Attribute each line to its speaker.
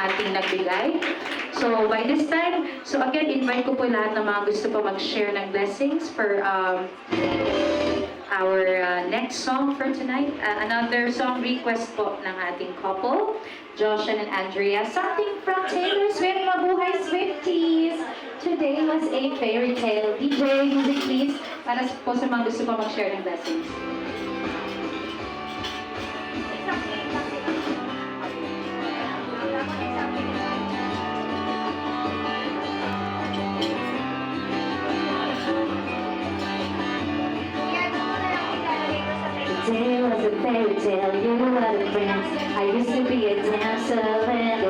Speaker 1: ating nagbigay. So by this time, so again, invite ko po lahat ng mga gusto pa mag-share ng blessings for our next song for tonight. Another song request po ng ating couple, Josh and Andrea. Something from Taylor Swift, Mabuhay Swifties! Today was a fairy tale. DJ, music please, para po sa mga gusto pa mag-share ng blessings.
Speaker 2: Today was a fairy tale, you were the prince. I used to be a dancer and